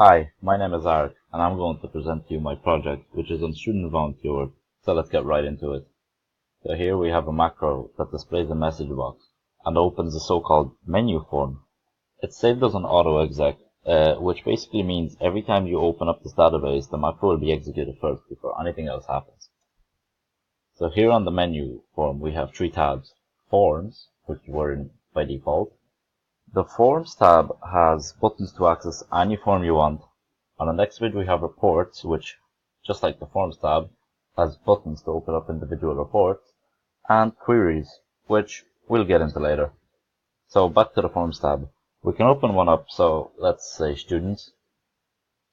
Hi, my name is Art, and I'm going to present to you my project, which is on student volunteer work. So let's get right into it. So here we have a macro that displays a message box and opens a so-called menu form. It's saved as an auto-exec, which basically means every time you open up this database, the macro will be executed first before anything else happens. So here on the menu form, we have three tabs: Forms, which were in by default. The Forms tab has buttons to access any form you want. On the next page we have Reports, which, just like the Forms tab, has buttons to open up individual reports, and Queries, which we'll get into later. So back to the Forms tab. We can open one up, so let's say Students.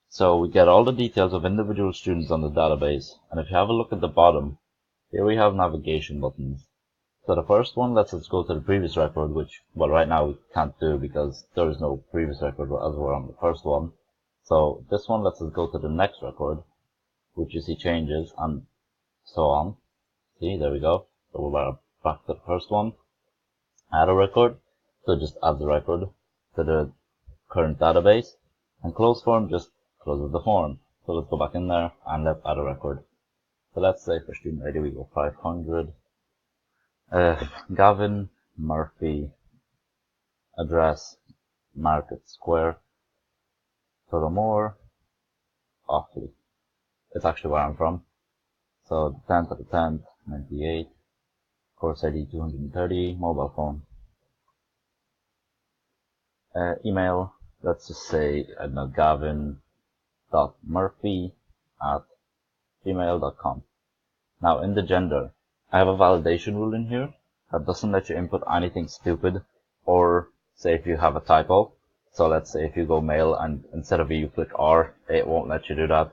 So we get all the details of individual students on the database, and if you have a look at the bottom, here we have navigation buttons. So the first one lets us go to the previous record, which, well, right now we can't do because there is no previous record as we're on the first one. So this one lets us go to the next record, which you see changes and so on. See, there we go. So we're back to the first one. Add a record. So just add the record to the current database. And close form just closes the form. So let's go back in there and let's add a record. So let's say for student ID we go 500. Gavin Murphy, address Market Square, Tullamore, Offaly. It's actually where I'm from. So the 10th of the 10th, 98, course ID 230, mobile phone. Email, let's just say, I don't know, gavin.murphy@gmail.com. Now in the gender, I have a validation rule in here that doesn't let you input anything stupid, or say if you have a typo. So let's say if you go male and instead of you click R, it won't let you do that.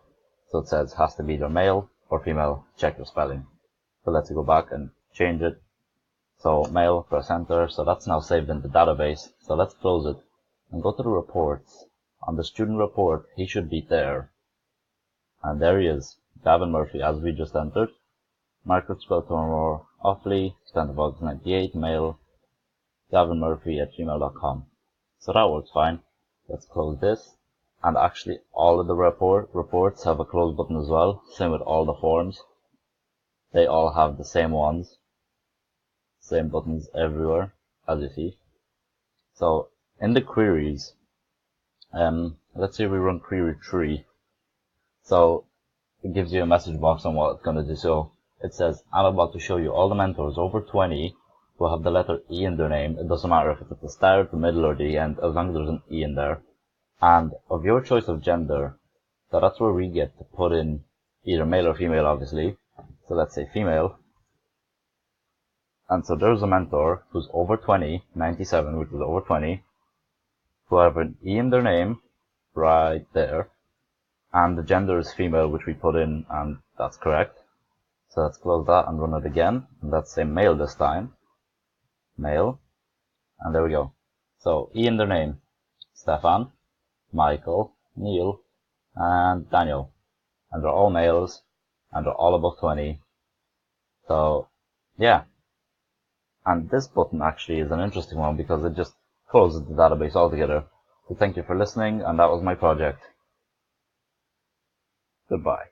So it says has to be either male or female, check your spelling. So let's go back and change it. So male, press enter. So that's now saved in the database. So let's close it and go to the reports. On the student report, he should be there. And there he is, Gavin Murphy, as we just entered. Market Square, Tullamore, Offaly, 10th of August 98, mail, gavinmurphy@gmail.com. So that works fine. Let's close this. And actually all of the reports have a close button as well. Same with all the forms. They all have the same ones. Same buttons everywhere, as you see. So in the queries, let's say we run query 3. So it gives you a message box on what it's going to do. So it says, I'm about to show you all the mentors over 20 who have the letter E in their name. It doesn't matter if it's at the start, the middle, or the end, as long as there's an E in there. And of your choice of gender, so that's where we get to put in either male or female, obviously. So let's say female. And so there's a mentor who's over 20, 97, which is over 20, who have an E in their name, right there. And the gender is female, which we put in, and that's correct. So let's close that and run it again. And let's say male this time. Male. And there we go. So E in their name, Stefan, Michael, Neil, and Daniel. And they're all males, and they're all above 20. So, yeah. And this button actually is an interesting one because it just closes the database altogether. So thank you for listening, and that was my project. Goodbye.